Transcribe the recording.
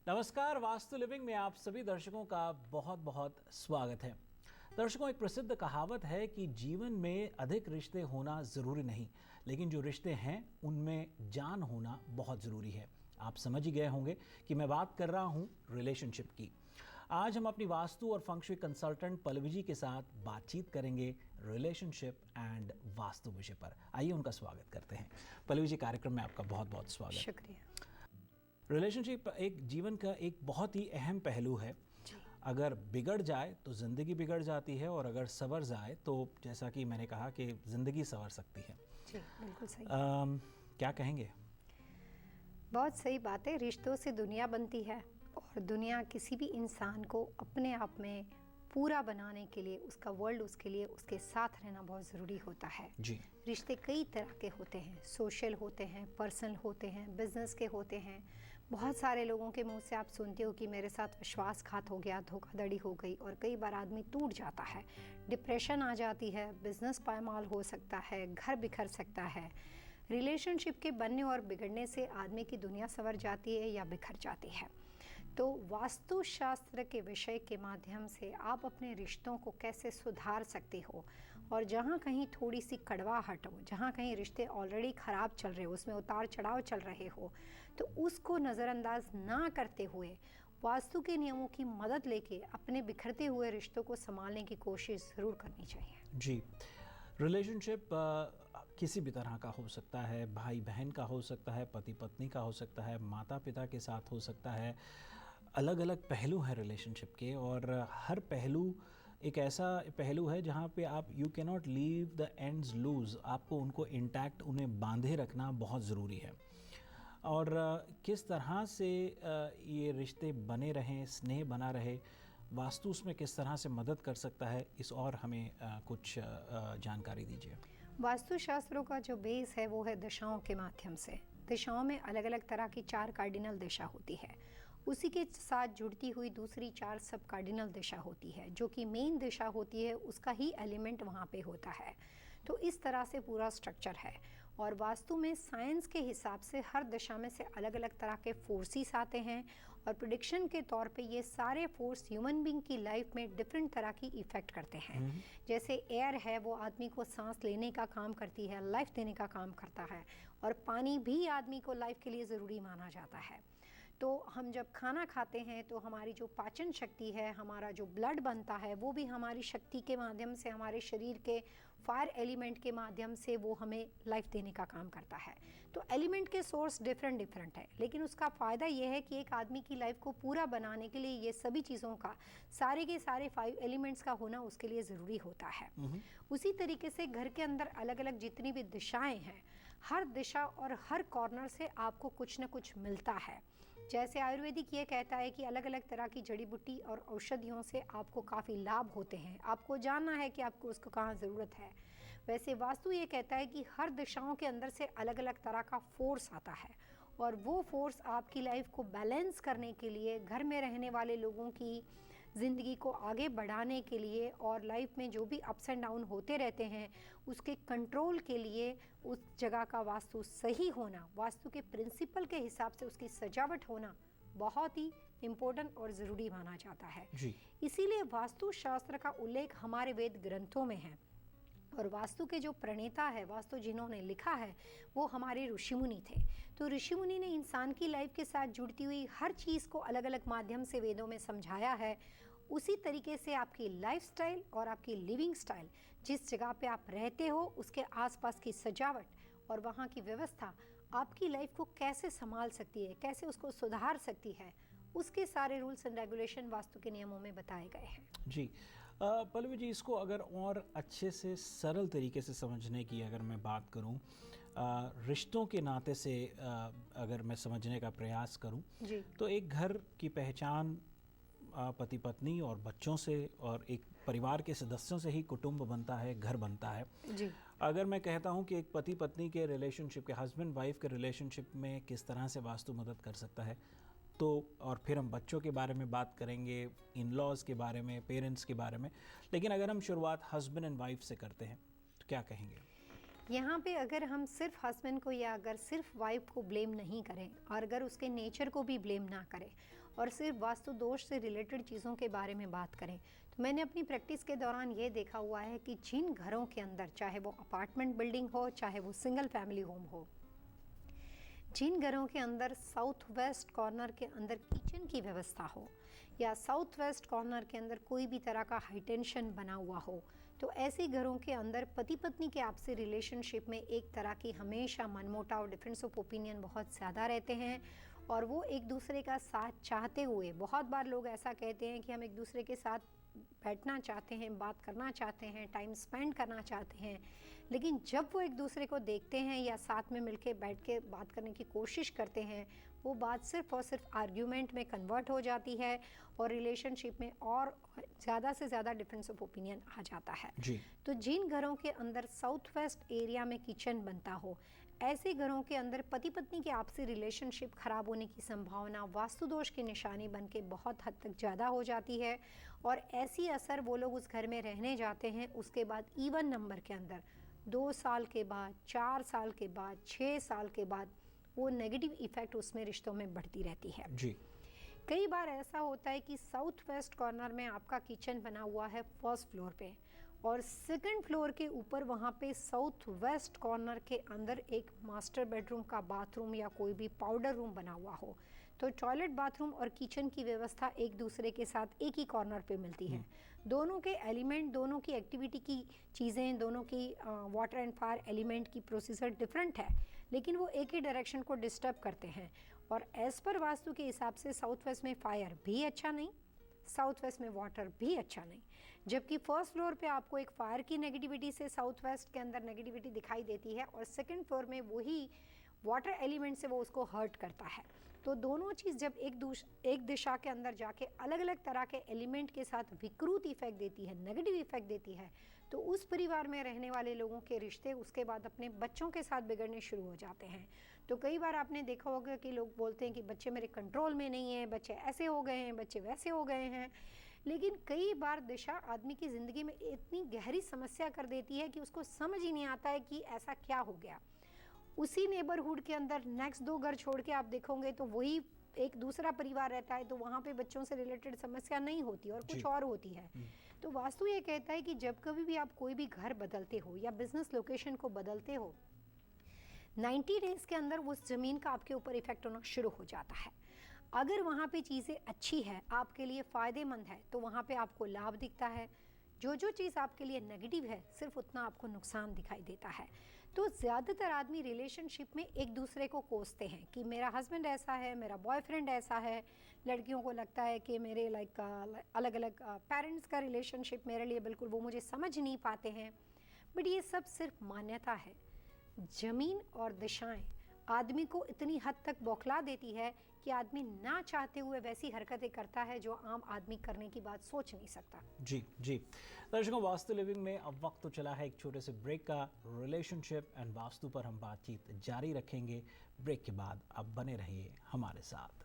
नमस्कार, वास्तु लिविंग में आप सभी दर्शकों का बहुत बहुत स्वागत है। दर्शकों, एक प्रसिद्ध कहावत है कि जीवन में अधिक रिश्ते होना ज़रूरी नहीं, लेकिन जो रिश्ते हैं उनमें जान होना बहुत ज़रूरी है। आप समझ ही गए होंगे कि मैं बात कर रहा हूं रिलेशनशिप की। आज हम अपनी वास्तु और फंक्शुई कंसल्टेंट पल्लवी जी के साथ बातचीत करेंगे रिलेशनशिप एंड वास्तु विषय पर। आइए उनका स्वागत करते हैं। पल्लवी जी, कार्यक्रम में आपका बहुत बहुत स्वागत। शुक्रिया। रिलेशनशिप एक जीवन का एक बहुत ही अहम पहलू है। अगर बिगड़ जाए तो ज़िंदगी बिगड़ जाती है, और अगर संवर जाए तो जैसा कि मैंने कहा कि ज़िंदगी संवर सकती है। जी, बिल्कुल सही। क्या कहेंगे? बहुत सही बात है। रिश्तों से दुनिया बनती है, और दुनिया किसी भी इंसान को अपने आप में पूरा बनाने के लिए, उसका वर्ल्ड उसके लिए उसके साथ रहना बहुत ज़रूरी होता है। जी। रिश्ते कई तरह के होते हैं, सोशल होते हैं, पर्सनल होते हैं, बिजनेस के होते हैं। बहुत सारे लोगों के मुंह से आप सुनते हो कि मेरे साथ विश्वासघात हो गया, धोखाधड़ी हो गई, और कई बार आदमी टूट जाता है, डिप्रेशन आ जाती है, बिजनेस पायमाल हो सकता है, घर बिखर सकता है। रिलेशनशिप के बनने और बिगड़ने से आदमी की दुनिया संवर जाती है या बिखर जाती है। तो वास्तुशास्त्र के विषय के माध्यम से आप अपने रिश्तों को कैसे सुधार सकते हो, और जहाँ कहीं थोड़ी सी कड़वाहट हो, जहाँ कहीं रिश्ते ऑलरेडी ख़राब चल रहे हो, उसमें उतार चढ़ाव चल रहे हो, तो उसको नज़रअंदाज ना करते हुए वास्तु के नियमों की मदद लेके अपने बिखरते हुए रिश्तों को संभालने की कोशिश ज़रूर करनी चाहिए। जी। रिलेशनशिप किसी भी तरह का हो सकता है, भाई बहन का हो सकता है, पति पत्नी का हो सकता है, माता पिता के साथ हो सकता है। अलग अलग पहलू हैं रिलेशनशिप के, और हर पहलू एक ऐसा पहलू है जहाँ पे आप you can not leave the ends loose. आपको उनको इंटैक्ट, उन्हें बांधे रखना बहुत ज़रूरी है। और किस तरह से ये रिश्ते बने रहें, स्नेह बना रहे, वास्तु उसमें किस तरह से मदद कर सकता है, इस और हमें कुछ जानकारी दीजिए। वास्तुशास्त्रों का जो बेस है वो है दिशाओं के माध्यम से। दिशाओं में अलग अलग तरह की 4 कार्डिनल दिशा होती है। उसी के साथ जुड़ती हुई दूसरी 4 सब कार्डिनल दिशा होती है, जो कि मेन दिशा होती है, उसका ही एलिमेंट वहाँ पे होता है। तो इस तरह से पूरा स्ट्रक्चर है। और वास्तु में साइंस के हिसाब से हर दिशा में से अलग अलग तरह के फोर्सेस आते हैं, और प्रिडिक्शन के तौर पे ये सारे फोर्स ह्यूमन बीइंग की लाइफ में डिफरेंट तरह की इफेक्ट करते हैं। जैसे एयर है, वो आदमी को सांस लेने का काम करती है, लाइफ देने का काम करता है, और पानी भी आदमी को लाइफ के लिए ज़रूरी माना जाता है। तो हम जब खाना खाते हैं तो हमारी जो पाचन शक्ति है, हमारा जो ब्लड बनता है, वो भी हमारी शक्ति के माध्यम से, हमारे शरीर के फायर एलिमेंट के माध्यम से वो हमें लाइफ देने का काम करता है। तो एलिमेंट के सोर्स डिफरेंट है, लेकिन उसका फ़ायदा ये है कि एक आदमी की लाइफ को पूरा बनाने के लिए ये सभी चीज़ों का, सारे के सारे 5 एलिमेंट्स का होना उसके लिए ज़रूरी होता है। उसी तरीके से घर के अंदर अलग अलग जितनी भी दिशाएँ हैं, हर दिशा और हर कॉर्नर से आपको कुछ न कुछ मिलता है। जैसे आयुर्वेदिक ये कहता है कि अलग अलग तरह की जड़ी बूटी और औषधियों से आपको काफ़ी लाभ होते हैं, आपको जानना है कि आपको उसको कहाँ ज़रूरत है। वैसे वास्तु ये कहता है कि हर दिशाओं के अंदर से अलग अलग तरह का फोर्स आता है, और वो फोर्स आपकी लाइफ को बैलेंस करने के लिए, घर में रहने वाले लोगों की ज़िंदगी को आगे बढ़ाने के लिए, और लाइफ में जो भी अप्स एंड डाउन होते रहते हैं उसके कंट्रोल के लिए उस जगह का वास्तु सही होना, वास्तु के प्रिंसिपल के हिसाब से उसकी सजावट होना बहुत ही इम्पोर्टेंट और ज़रूरी माना जाता है। इसीलिए वास्तुशास्त्र का उल्लेख हमारे वेद ग्रंथों में है, और वास्तु के जो प्रणेता है, वास्तु जिन्होंने लिखा है, वो हमारे ऋषि मुनि थे। तो ऋषि मुनि ने इंसान की लाइफ के साथ जुड़ती हुई हर चीज़ को अलग अलग माध्यम से वेदों में समझाया है। उसी तरीके से आपकी लाइफस्टाइल और आपकी लिविंग स्टाइल, जिस जगह पे आप रहते हो, उसके आसपास की सजावट और वहाँ की व्यवस्था आपकी लाइफ को कैसे संभाल सकती है, कैसे उसको सुधार सकती है, उसके सारे रूल्स एंड रेगुलेशन वास्तु के नियमों में बताए गए हैं। जी। पल्लवी जी, इसको अगर और अच्छे से सरल तरीके से समझने की अगर मैं बात करूं, रिश्तों के नाते से अगर मैं समझने का प्रयास करूं, तो एक घर की पहचान पति पत्नी और बच्चों से, और एक परिवार के सदस्यों से ही कुटुंब बनता है, घर बनता है। जी। अगर मैं कहता हूं कि एक पति पत्नी के रिलेशनशिप के, हस्बैंड वाइफ के रिलेशनशिप में किस तरह से वास्तु मदद कर सकता है, तो और फिर हम बच्चों के बारे में बात करेंगे, इन लॉज के बारे में, पेरेंट्स के बारे में। लेकिन अगर हम शुरुआत हस्बैंड एंड वाइफ से करते हैं तो क्या कहेंगे? यहाँ पे अगर हम सिर्फ हस्बैंड को या अगर सिर्फ वाइफ को ब्लेम नहीं करें, और अगर उसके नेचर को भी ब्लेम ना करें, और सिर्फ वास्तु दोष से रिलेटेड चीज़ों के बारे में बात करें, तो मैंने अपनी प्रैक्टिस के दौरान ये देखा हुआ है कि जिन घरों के अंदर, चाहे वो अपार्टमेंट बिल्डिंग हो, चाहे वो सिंगल फैमिली होम हो, जिन घरों के अंदर साउथ वेस्ट कॉर्नर के अंदर किचन की व्यवस्था हो या साउथ वेस्ट कॉर्नर के अंदर कोई भी तरह का हाई टेंशन बना हुआ हो, तो ऐसे घरों के अंदर पति पत्नी के आपसी रिलेशनशिप में एक तरह की हमेशा मनमुटाव, डिफरेंस ऑफ ओपिनियन बहुत ज़्यादा रहते हैं और वो एक दूसरे का साथ चाहते हुए, बहुत बार लोग ऐसा कहते हैं कि हम एक दूसरे के साथ बैठना चाहते हैं, बात करना चाहते हैं, टाइम स्पेंड करना चाहते हैं, लेकिन जब वो एक दूसरे को देखते हैं या साथ में मिलके बैठ के बात करने की कोशिश करते हैं, वो बात सिर्फ और सिर्फ आर्ग्यूमेंट में कन्वर्ट हो जाती है और रिलेशनशिप में और ज़्यादा से ज़्यादा डिफरेंस ऑफ ओपिनियन आ जाता है। जी। तो जिन घरों के अंदर साउथ वेस्ट एरिया में किचन बनता हो, ऐसे घरों के अंदर पति पत्नी के आपसी रिलेशनशिप खराब होने की संभावना वास्तु दोष की निशानी बन के बहुत हद तक ज़्यादा हो जाती है और ऐसी असर वो लोग उस घर में रहने जाते हैं, उसके बाद इवन नंबर के अंदर 2 साल के बाद, 4 साल के बाद, 6 साल के बाद वो नेगेटिव इफेक्ट उसमें रिश्तों में बढ़ती रहती है। जी। कई बार ऐसा होता है कि साउथ वेस्ट कॉर्नर में आपका किचन बना हुआ है फर्स्ट फ्लोर पे और सेकंड फ्लोर के ऊपर वहाँ पे साउथ वेस्ट कॉर्नर के अंदर एक मास्टर बेडरूम का बाथरूम या कोई भी पाउडर रूम बना हुआ हो, तो टॉयलेट, बाथरूम और किचन की व्यवस्था एक दूसरे के साथ एक ही कॉर्नर पे मिलती है। दोनों के एलिमेंट, दोनों की एक्टिविटी की चीज़ें, दोनों की वाटर एंड फायर एलिमेंट की प्रोसीजर डिफरेंट है, लेकिन वो एक ही डायरेक्शन को डिस्टर्ब करते हैं और एज पर वास्तु के हिसाब से साउथ वेस्ट में फायर भी अच्छा नहीं, साउथ वेस्ट में वाटर भी अच्छा नहीं, जबकि फर्स्ट फ्लोर पे आपको एक फायर की नेगेटिविटी से साउथ वेस्ट के अंदर नेगेटिविटी दिखाई देती है और सेकंड फ्लोर में वही वाटर एलिमेंट से वो उसको हर्ट करता है। तो दोनों चीज़ जब एक दिशा के अंदर जाके अलग अलग तरह के एलिमेंट के साथ विकृत इफेक्ट देती है, नेगेटिव इफेक्ट देती है, तो उस परिवार में रहने वाले लोगों के रिश्ते उसके बाद अपने बच्चों के साथ बिगड़ने शुरू हो जाते हैं। तो कई बार आपने देखा होगा कि लोग बोलते हैं कि बच्चे मेरे कंट्रोल में नहीं है, बच्चे ऐसे हो गए हैं, बच्चे वैसे हो गए हैं, लेकिन कई बार दिशा आदमी की ज़िंदगी में इतनी गहरी समस्या कर देती है कि उसको समझ ही नहीं आता है कि ऐसा क्या हो गया। उसी नेबरहुड के अंदर नेक्स्ट 2 घर छोड़ के आप देखोगे तो वही एक दूसरा परिवार रहता है, तो वहाँ पे बच्चों से रिलेटेड समस्या नहीं होती और कुछ और होती है। तो वास्तु ये कहता है कि जब कभी भी आप कोई भी घर बदलते हो या बिजनेस लोकेशन को बदलते हो, 90 डेज के अंदर उस ज़मीन का आपके ऊपर इफेक्ट होना शुरू हो जाता है। अगर वहाँ पे चीज़ें अच्छी है, आपके लिए फ़ायदेमंद है, तो वहाँ पे आपको लाभ दिखता है। जो चीज़ आपके लिए नेगेटिव है, सिर्फ उतना आपको नुकसान दिखाई देता है। तो ज़्यादातर आदमी रिलेशनशिप में एक दूसरे को कोसते हैं कि मेरा हस्बैंड ऐसा है, मेरा बॉयफ्रेंड ऐसा है। लड़कियों को लगता है कि मेरे अलग अलग पेरेंट्स का रिलेशनशिप मेरे लिए बिल्कुल, वो मुझे समझ नहीं पाते हैं। बट ये सब सिर्फ मान्यता है। ज़मीन और दिशाएं आदमी को इतनी हद तक बौखला देती है कि आदमी ना चाहते हुए वैसी हरकतें करता है जो आम आदमी करने की बात सोच नहीं सकता। जी जी। दर्शकों, वास्तु लिविंग में अब वक्त तो चला है एक छोटे से ब्रेक का। रिलेशनशिप एंड वास्तु पर हम बातचीत जारी रखेंगे ब्रेक के बाद। अब बने रहिए हमारे साथ।